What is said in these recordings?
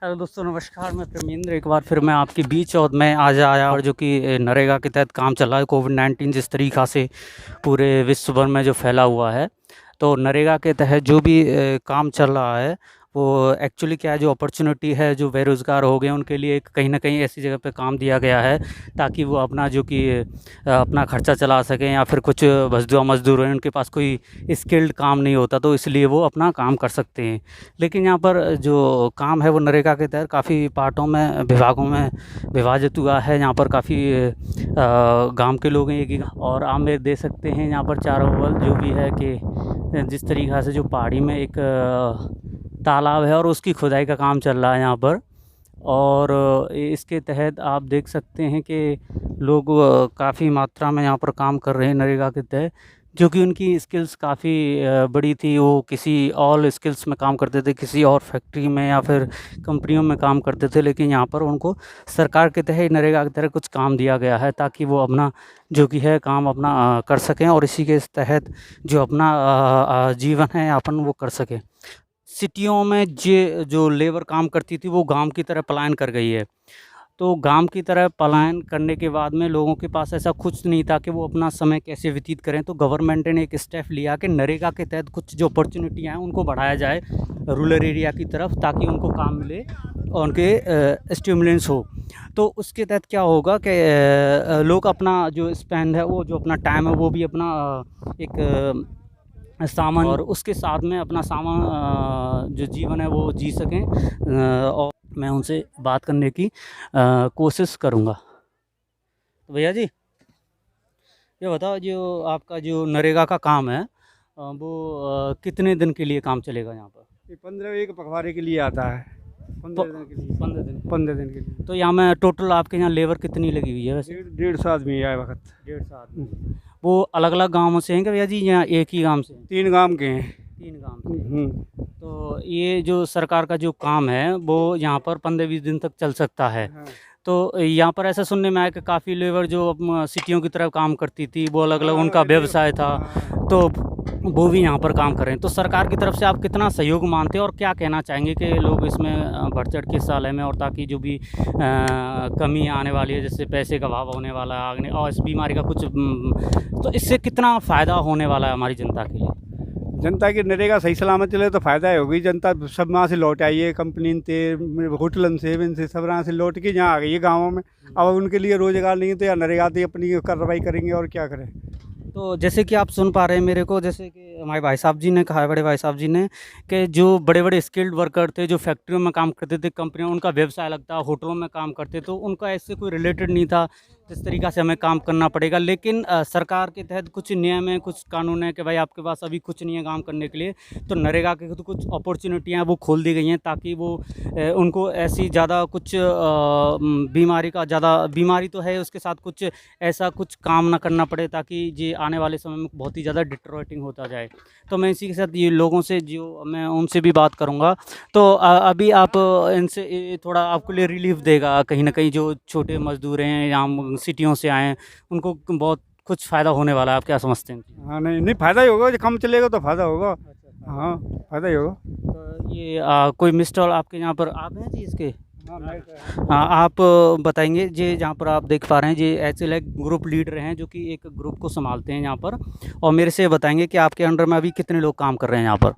Hello दोस्तों, नमस्कार। मैं प्रमिंद्र एक बार फिर मैं आपके बीच और मैं आज आया और जो कि नरेगा के तहत काम चल रहा है। कोविड-19 जिस तरीक़ा से पूरे विश्व भर में जो फैला हुआ है, तो नरेगा के तहत जो भी काम चल रहा है वो एक्चुअली क्या है, जो अपॉर्चुनिटी है, जो बेरोज़गार हो गए उनके लिए एक कहीं न कहीं ऐसी जगह पे काम दिया गया है ताकि वो अपना जो कि अपना खर्चा चला सकें, या फिर कुछ मज़दूर हैं उनके पास कोई स्किल्ड काम नहीं होता, तो इसलिए वो अपना काम कर सकते हैं। लेकिन यहाँ पर जो काम है वो नरेगा के तहत काफ़ी पार्टों में, विभागों में विभाजित हुआ है। यहाँ पर काफ़ी गाँव के लोग हैं एक ही, और आप मेरे देख सकते हैं यहाँ पर चारों ओर जो भी है कि जिस तरीक़ा से जो पहाड़ी में एक तालाब है और उसकी खुदाई का काम चल रहा है यहाँ पर। और इसके तहत आप देख सकते हैं कि लोग काफ़ी मात्रा में यहाँ पर काम कर रहे हैं नरेगा के तहत, जो कि उनकी स्किल्स काफ़ी बड़ी थी। वो किसी और स्किल्स में काम करते थे, किसी और फैक्ट्री में या फिर कंपनियों में काम करते थे, लेकिन यहाँ पर उनको सरकार के तहत नरेगा की तरह कुछ काम दिया गया है ताकि वो अपना जो कि है काम अपना कर सकें, और इसी के तहत जो अपना जीवन है यापन वो कर सकें। सिटियों में जो लेबर काम करती थी वो गाँव की तरह पलायन कर गई है। तो गाँव की तरह पलायन करने के बाद में लोगों के पास ऐसा कुछ नहीं था कि वो अपना समय कैसे व्यतीत करें। तो गवर्नमेंट ने एक स्टेप लिया कि नरेगा के तहत कुछ जो अपॉर्चुनिटियाँ हैं उनको बढ़ाया जाए रूरल एरिया की तरफ, ताकि उनको काम मिले और उनके स्टिमुलेंस हो। तो उसके तहत क्या होगा कि लोग अपना जो स्पेंड है, वो जो अपना टाइम है वो भी अपना एक सामान और उसके साथ में अपना सामान जो जीवन है वो जी सकें। और मैं उनसे बात करने की कोशिश करूँगा। तो भैया जी, ये बताओ, जो आपका जो नरेगा का काम है वो कितने दिन के लिए काम चलेगा यहाँ पर? ये 15 एक पखवाड़े के लिए आता है। 15 दिन के लिए। 15 दिन के लिए। तो यहाँ में टोटल आपके यहाँ लेबर कितनी लगी हुई है वैसे? 150 आदमी आए वक्त। 150 आदमी। वो अलग अलग गाँवों से हैं क्या भैया जी, या एक ही गाँव से? 3 गांव के हैं। 3 गाँव से। तो ये जो सरकार का जो काम है वो यहाँ पर 15-20 दिन तक चल सकता है। हाँ। तो यहाँ पर ऐसा सुनने में आया कि काफ़ी लेबर जो सिटियों की तरफ काम करती थी, वो अलग अलग उनका व्यवसाय था, तो वो भी यहाँ पर काम कर रहे हैं। तो सरकार की तरफ से आप कितना सहयोग मानते हैं और क्या कहना चाहेंगे कि लोग इसमें बढ़ चढ़ के हिस्सा लें, और ताकि जो भी कमी आने वाली है, जैसे पैसे का अभाव होने वाला है आगे और इस बीमारी का कुछ, तो इससे कितना फ़ायदा होने वाला है हमारी जनता के लिए? जनता की नरेगा सही सलामत चले तो फ़ायदा ही होगी। जनता सब वहाँ से लौट आई है, कंपनी से, होटलन से, इनसे सब वहाँ से लौट के यहाँ आ गई है गाँवों में। अब उनके लिए रोज़गार नहीं है तो या नरेगा तो अपनी कार्रवाई करेंगे और क्या करें। तो जैसे कि आप सुन पा रहे हैं मेरे को, जैसे कि हमारे भाई साहब जी ने कहा है, बड़े भाई साहब जी ने, कि जो बड़े-बड़े स्किल्ड वर्कर थे, जो फैक्ट्रियों में काम करते थे, कंपनियों, उनका व्यवसाय लगता, होटलों में काम करते, तो उनका ऐसे कोई रिलेटेड नहीं था जिस तरीक़ा से हमें काम करना पड़ेगा। लेकिन सरकार के तहत कुछ नियम है, कुछ कानून है कि भाई आपके पास अभी कुछ नहीं है काम करने के लिए, तो नरेगा के तो कुछ अपॉर्चुनिटियाँ वो खोल दी गई हैं ताकि वो उनको ऐसी ज़्यादा कुछ बीमारी का ज़्यादा बीमारी तो है, उसके साथ कुछ ऐसा कुछ काम ना करना पड़े, ताकि ये आने वाले समय में बहुत ही ज़्यादा डिटरोटिंग होता जाए। तो मैं इसी के साथ ये लोगों से जो मैं उनसे भी बात करूँगा। तो अभी आप इनसे थोड़ा आपके लिए रिलीफ देगा कहीं न कहीं, जो छोटे मज़दूर हैं या सिटियों से आए हैं, उनको बहुत कुछ फ़ायदा होने वाला है। आप क्या समझते हैं? हाँ, नहीं नहीं, फ़ायदा ही होगा। जो कम चलेगा तो फ़ायदा होगा। हाँ, फ़ायदा ही होगा। तो ये कोई मिस्टर आपके यहाँ पर आप हैं जी इसके? हाँ, आप बताएँगे जी, जहाँ पर आप देख पा रहे हैं जी, एक्चुअली एक ग्रुप लीडर हैं जो कि एक ग्रुप को संभालते हैं यहाँ पर, और मेरे से बताएँगे कि आपके अंडर में अभी कितने लोग काम कर रहे हैं यहाँ पर?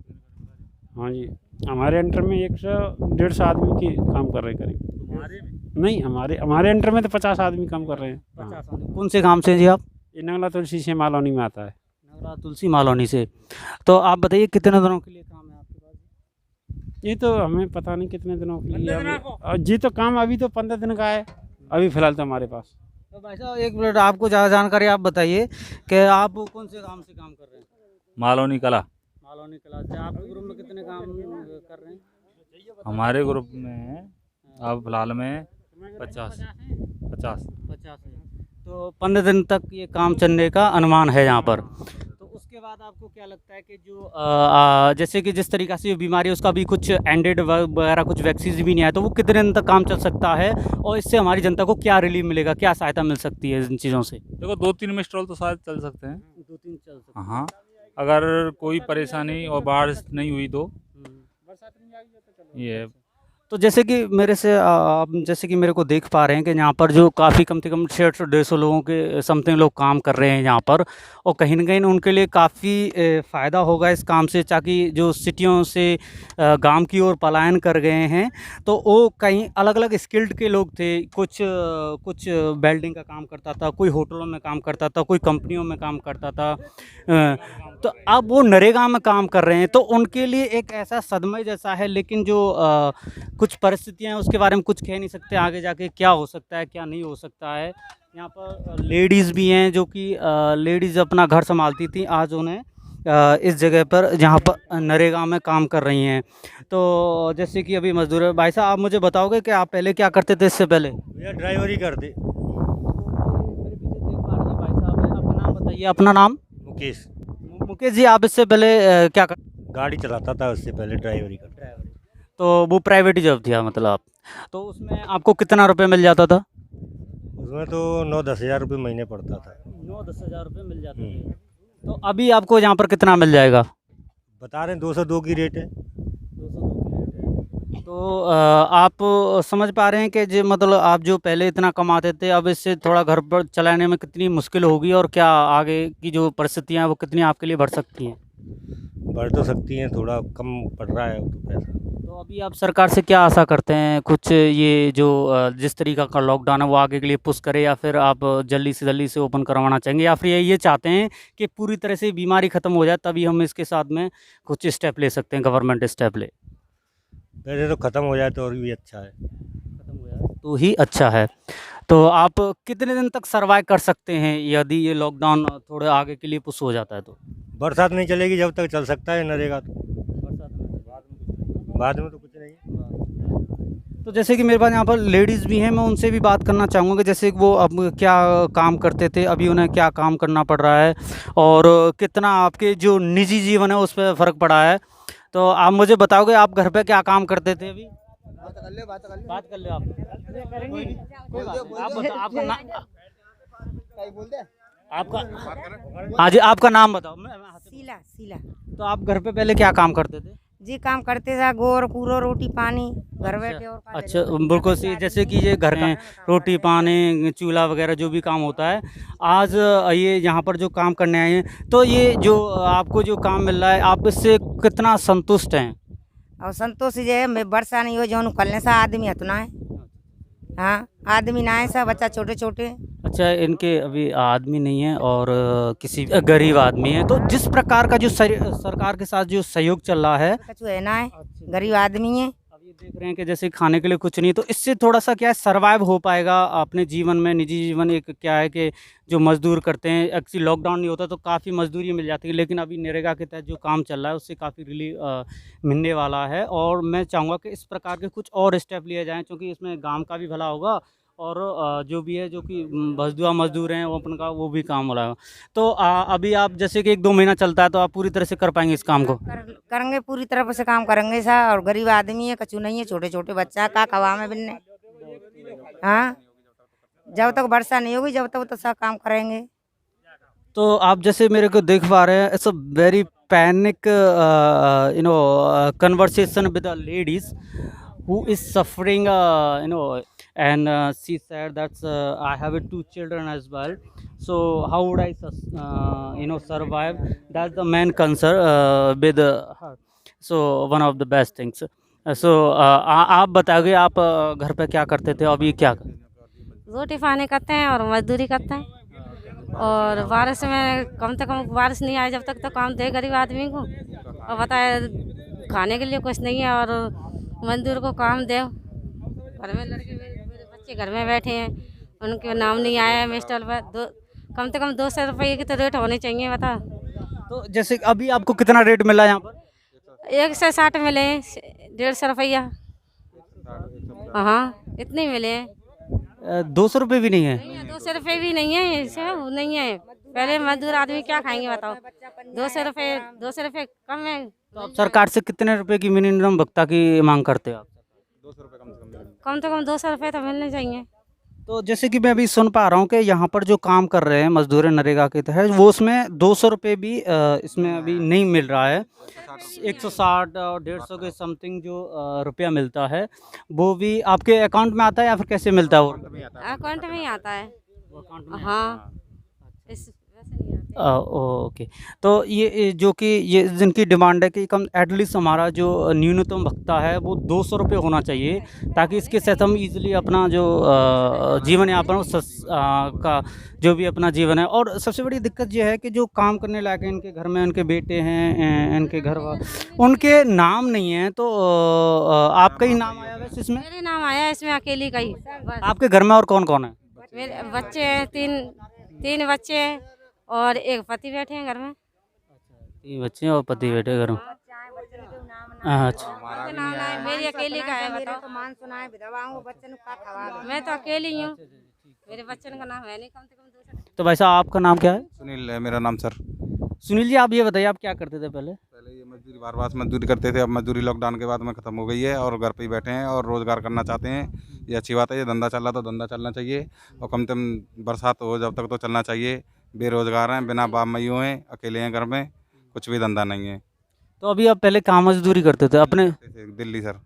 हाँ जी, हमारे अंडर में 100-150 आदमी की काम कर रहे हैं करीब। तुम्हारे में? नहीं, हमारे अंडर में तो 50 आदमी काम कर रहे हैं। 50 हाँ। आदमी। कौन से गाँव से हैं जी आप? ये नंगला तुलसी से मालौनी में आता है। नगरा तुलसी मालौनी से। तो आप बताइए कितने दिनों के लिए काम है आपके पास? ये तो हमें पता नहीं कितने दिनों के लिए जी, तो काम अभी तो 15 दिन का है अभी फ़िलहाल तो हमारे पास। तो भाई साहब, एक मिनट, आपको ज़्यादा जानकारी आप बताइए कि आप कौन से गाँव से काम कर रहे हैं? मालौनी कला। मालौनी कला से। आपके ग्रुप में कितने काम कर रहे हैं? हमारे ग्रुप में अब फिलहाल में 50 50 50 है। तो 15 दिन तक ये काम चलने का अनुमान है यहाँ पर। तो उसके बाद आपको क्या लगता है कि जो जैसे कि जिस तरीक़ा से ये बीमारी है उसका भी कुछ एंडेड वगैरह कुछ वैक्सीन भी नहीं आया, तो वो कितने दिन तक काम चल सकता है और इससे हमारी जनता को क्या रिलीफ मिलेगा, क्या सहायता मिल सकती है इन चीज़ों से? देखो 2-3 मिस्ट्रॉल तो शायद चल सकते हैं। 2-3 चल सकते हैं। हाँ, अगर कोई परेशानी और बारिश नहीं हुई तो ये है। तो जैसे कि मेरे से आप जैसे कि मेरे को देख पा रहे हैं कि यहाँ पर जो काफ़ी कम से कम 150 लोगों के समथिंग लोग काम कर रहे हैं यहाँ पर, और कहीं न कहीं उनके लिए काफ़ी फ़ायदा होगा इस काम से, ताकि जो सिटियों से गाँव की ओर पलायन कर गए हैं, तो वो कहीं अलग-अलग स्किल्ड के लोग थे। कुछ वेल्डिंग का काम करता था, कोई होटलों में काम करता था, कोई कंपनियों में काम करता था। तो अब वो नरेगा में काम कर रहे हैं, तो उनके लिए एक ऐसा सदमा जैसा है, लेकिन जो कुछ परिस्थितियाँ हैं उसके बारे में कुछ कह नहीं सकते आगे जाके क्या हो सकता है, क्या नहीं हो सकता है। यहाँ पर लेडीज़ भी हैं जो कि लेडीज़ अपना घर संभालती थी, आज उन्हें इस जगह पर जहाँ पर नरेगा में काम कर रही हैं। तो जैसे कि अभी मज़दूर है, भाई साहब आप मुझे बताओगे कि आप पहले क्या करते थे इससे पहले? भैया ड्राइवरी करते। मेरे पीछे देख पा रहे हैं भाई साहब हैं, आपका नाम बताइए, अपना नाम? मुकेश मुकेश जी, आप इससे पहले क्या कर गाड़ी चलाता था, उससे पहले ड्राइवरी करता। तो वो प्राइवेट जॉब थी मतलब आप, तो उसमें आपको कितना रुपए मिल जाता था? उसमें तो 9-10 हज़ार रुपये महीने पड़ता था। 9-10 हज़ार रुपये मिल जाते थे। तो अभी आपको यहाँ पर कितना मिल जाएगा? बता रहे हैं 202 की रेट है। 202 की रेट है। तो आप समझ पा रहे हैं कि जो मतलब आप जो पहले इतना कमाते थे, अब इससे थोड़ा घर पर चलाने में कितनी मुश्किल होगी, और क्या आगे की जो परिस्थितियाँ हैं वो कितनी आपके लिए बढ़ सकती हैं? बढ़ तो सकती हैं, थोड़ा कम पड़ रहा है तो पैसा। तो अभी आप सरकार से क्या आशा करते हैं? कुछ ये जो जिस तरीका का लॉकडाउन है वो आगे के लिए पुश करे, या फिर आप जल्दी से ओपन करवाना चाहेंगे, या फिर ये चाहते हैं कि पूरी तरह से बीमारी ख़त्म हो जाए तभी हम इसके साथ में कुछ स्टेप ले सकते हैं, गवर्नमेंट स्टेप ले? पहले तो ख़त्म हो जाए तो और भी अच्छा है। खत्म हो जाए तो ही अच्छा है। तो आप कितने दिन तक सर्वाइव कर सकते हैं यदि ये लॉकडाउन थोड़े आगे के लिए पुश हो जाता है तो? बरसात नहीं चलेगी जब तक चल सकता है नरेगा तो। बरसात में बाद में तो कुछ नहीं है। तो जैसे कि मेरे पास यहाँ पर लेडीज़ भी हैं, मैं उनसे भी बात करना चाहूँगा कि जैसे कि वो अब क्या काम करते थे, अभी उन्हें क्या काम करना पड़ रहा है, और कितना आपके जो निजी जीवन है उस पर फ़र्क पड़ा है। तो आप मुझे बताओगे आप घर पे क्या काम करते थे अभी? बात कर ले आप। कोई बात नहीं। आप बताओ, आपका नाम? आपका, हाँ जी, आपका नाम बताओ। शीला शीला तो आप घर पे पहले क्या काम करते थे? जी काम करते थे, गोर कूरो रोटी पानी घर बैठे और का अच्छा, बिल्कुल सही। जैसे कि ये घर में रोटी पानी चूल्हा वगैरह जो भी काम होता है, आज ये यहाँ पर जो काम करने आए हैं, तो ये जो आपको जो काम मिल रहा है, आप इससे कितना संतुष्ट हैं? और संतोष जी है, मैं वर्षा नहीं हो जो कलने सा आदमी हतना है। हाँ आदमी ना है, सब बच्चा छोटे छोटे। अच्छा, इनके अभी आदमी नहीं है और किसी गरीब आदमी है, तो जिस प्रकार का जो सरकार के साथ जो सहयोग चल रहा है, कछु है ना है, गरीब आदमी है। अब ये देख रहे हैं कि जैसे खाने के लिए कुछ नहीं, तो इससे थोड़ा सा क्या है सर्वाइव हो पाएगा अपने जीवन में, निजी जीवन। एक क्या है कि जो मजदूर करते हैं, एक्चुअली लॉकडाउन नहीं होता तो काफ़ी मजदूरी मिल जाती है, लेकिन अभी नरेगा के तहत जो काम चल रहा है उससे काफ़ी रिलीफ मिलने वाला है। और मैं चाहूँगा कि इस प्रकार के कुछ और स्टेप लिए जाएँ, क्योंकि इसमें गाँव का भी भला होगा, और जो भी है जो कि मजदूर हैं वो अपन का वो भी काम हो रहा है। तो अभी आप जैसे कि 1-2 महीना चलता है, तो आप पूरी तरह से कर पाएंगे इस काम को? करेंगे पूरी तरफ से काम करेंगे सा, और गरीब आदमी है, कछु नहीं है, छोटे छोटे बच्चा का कवा में बिनने। हाँ जब तक वर्षा नहीं होगी जब तक तो सब काम करेंगे। तो आप जैसे मेरे को देख पा रहे हैं, it's a very panic conversation with the ladies who is suffering, and she said that I have 2 children as well, so how would I survive? That's the main concern with her. So one of the best things. So आप बताओगे आप घर पे क्या करते थे, अभी क्या करते? रोटी पानी करते हैं और मजदूरी करते हैं, और बारिश में कम से कम बारिश नहीं आए जब तक तो काम दे गरीब आदमी को, और बताए खाने के लिए कुछ नहीं है, और मजदूर को काम दे। घर में लड़के मेरे बच्चे घर में बैठे हैं, उनके नाम नहीं आया है मिस्टर पर। कम से कम 200 रुपये की तो रेट होनी चाहिए, बता। तो जैसे अभी आपको कितना रेट मिला यहाँ पर? 160 मिले, 150 रुपया। हाँ इतने मिले हैं। 200 रुपये भी नहीं है? 200 रुपये भी नहीं है, इसे नहीं है। पहले मजदूर आदमी क्या खाएंगे बताओ? 200 रुपये कम है। तो आप सरकार से कितने रुपए की मिनिमम भत्ता की मांग करते हो आप? कम से कम 200 रुपये तो मिलने चाहिए। तो जैसे कि मैं अभी सुन पा रहा हूँ कि यहाँ पर जो काम कर रहे हैं मजदूर नरेगा के तहत, वो उसमें 200 रुपये भी इसमें अभी नहीं मिल रहा है। 160 और 150 के समथिंग जो रुपया मिलता है, वो भी आपके अकाउंट में आता है या फिर कैसे मिलता है वो? अकाउंट में ही आता है। वो अकाउंट में हाँ, इस वैसे नहीं आता। ओके। तो ये जो कि ये जिनकी डिमांड है कि कम एटलीस्ट हमारा जो न्यूनतम भत्ता है वो 200 रुपये होना चाहिए, ताकि इसके साथ हम इजीली अपना जो जीवन यापन का जो भी अपना जीवन है। और सबसे बड़ी दिक्कत ये है कि जो काम करने लायक है, इनके घर में उनके बेटे हैं, इनके घर उनके नाम नहीं है। तो आपका ही नाम आया वैसे इसमें? मेरे नाम आया है इसमें, अकेली का ही बस। आपके घर में और कौन कौन है? मेरे बच्चे हैं, तीन बच्चे हैं और एक पति बैठे हैं घर में। 3 बच्चे और पति बेटे घर में। अच्छा। उनके नाम ना है, मेरी अकेली का है। बताओ, मान सुनाए विधवाओं को बच्चन का खवा मैं तो अकेली हूँ, मेरे बच्चन का नाम है नहीं, कम से कम 200। तो भाई साहब आपका नाम क्या है? सुनील है मेरा नाम सर। सुनील जी, आप ये बताइए आप क्या करते थे पहले? पहले ये मजदूरी बार मजदूरी करते थे, अब मजदूरी लॉकडाउन के बाद में ख़त्म हो गई है और घर पे ही बैठे हैं और रोज़गार करना चाहते हैं। ये अच्छी बात है, ये धंधा चल रहा तो धंधा चलना चाहिए और कम से कम बरसात हो जब तक तो चलना चाहिए। बेरोज़गार हैं, बिना बाप मैयों हैं, अकेले हैं घर में, कुछ भी धंधा नहीं है। तो अभी आप पहले कहाँ मजदूरी करते थे अपने? दिल्ली सर।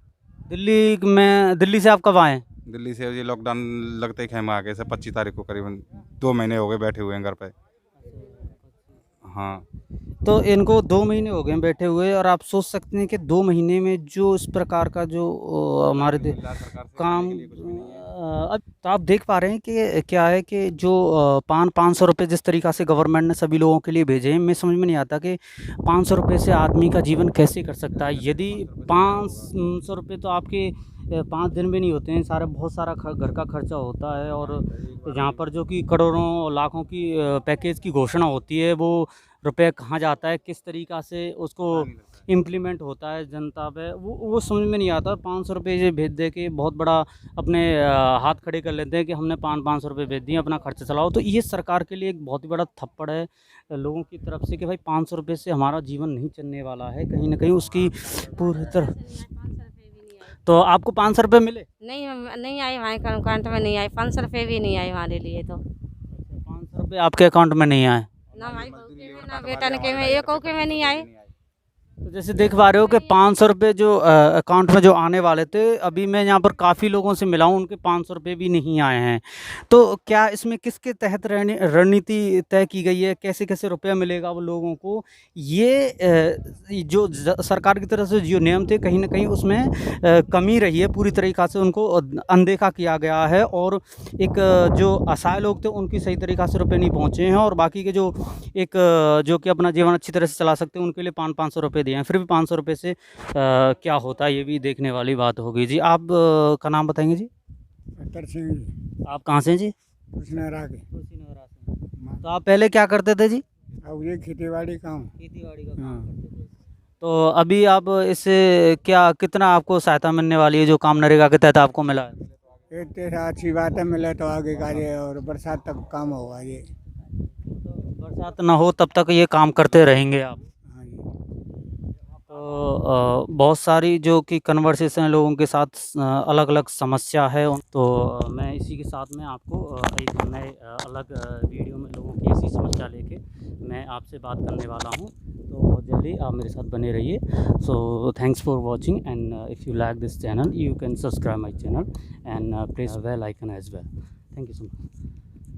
दिल्ली से आप कब आए? दिल्ली से ये लॉकडाउन लगते ही खेमा आ गए सर, 25 तारीख को करीबन 2 महीने हो गए बैठे हुए हैं घर पे। हाँ। तो इनको 2 महीने हो गए बैठे हुए, और आप सोच सकते हैं कि 2 महीने में जो इस प्रकार का जो हमारे काम अब तो आप देख पा रहे हैं कि क्या है कि जो 500 रुपये जिस तरीक़ा से गवर्नमेंट ने सभी लोगों के लिए भेजे हैं, मैं समझ में नहीं आता कि 500 रुपये से आदमी का जीवन कैसे कर सकता है। यदि 500 रुपये तो आपके 5 दिन में नहीं होते हैं, सारा बहुत सारा घर का खर्चा होता है। और जहाँ पर जो कि करोड़ों लाखों की पैकेज की घोषणा होती है, वो रुपये कहाँ जाता है, किस तरीक़ा से उसको इम्प्लीमेंट होता है जनता पे, वो समझ में नहीं आता। 500 रुपये ये भेज दे के बहुत बड़ा अपने हाथ खड़े कर लेते हैं कि हमने 500 रुपये भेज दिए, अपना खर्चा चलाओ। तो ये सरकार के लिए एक बहुत ही बड़ा थप्पड़ है लोगों की तरफ से कि भाई 500 रुपये से हमारा जीवन नहीं चलने वाला है, कहीं ना कहीं उसकी पूरी तरह। तो आपको 500 रुपये मिले? नहीं आई, हमारे अकाउंट में नहीं आई, 500 रुपये भी नहीं आई हमारे लिए। तो 500 रुपये आपके अकाउंट में नहीं आए? ना हमारी बहू के में, ना बेटन के में, एक के में नहीं आए। तो जैसे देख पा रहे हो कि 500 रुपये जो अकाउंट में जो आने वाले थे, अभी मैं यहाँ पर काफ़ी लोगों से मिला हूँ, उनके 500 रुपये भी नहीं आए हैं। तो क्या इसमें किसके तहत रणनीति तय की गई है, कैसे कैसे रुपया मिलेगा वो लोगों को? ये जो सरकार की तरफ से जो नियम थे, कहीं ना कहीं उसमें कमी रही है, पूरी तरीक़ा से उनको अनदेखा किया गया है। और एक जो असहाय लोग थे उनकी सही तरीक़ा से रुपये नहीं पहुँचे हैं, और बाकी के जो जो कि अपना जीवन अच्छी तरह से चला सकते हैं, उनके लिए 500 रुपये दिए हैं। फिर भी 500 रुपये से क्या होता है, ये भी देखने वाली बात होगी। जी आप का नाम बताएंगे जी? अतर सिंह जी। आप कहाँ से जी? कृष्णरा के। तो आप पहले क्या करते थे जी? अब ये खेती का काम करते थे। तो अभी आप इससे क्या कितना आपको सहायता मिलने वाली है जो काम नरेगा के तहत आपको मिला है? एक तरह अच्छी बात है, मिले तो आगे का ये, और बरसात तक काम होगा ये। तो बरसात ना हो तब तक ये काम करते रहेंगे आप? हाँ जी। तो बहुत सारी जो कि कन्वर्सेशन लोगों के साथ अलग अलग समस्या है। तो मैं इसी के साथ में आपको एक नए अलग वीडियो में लोगों की ऐसी समस्या लेके मैं आपसे बात करने वाला हूँ। तो बहुत जल्दी आप मेरे साथ बने रहिए। So thanks for watching, and if you like this channel you can subscribe my channel and press bell icon as well. Thank you so much.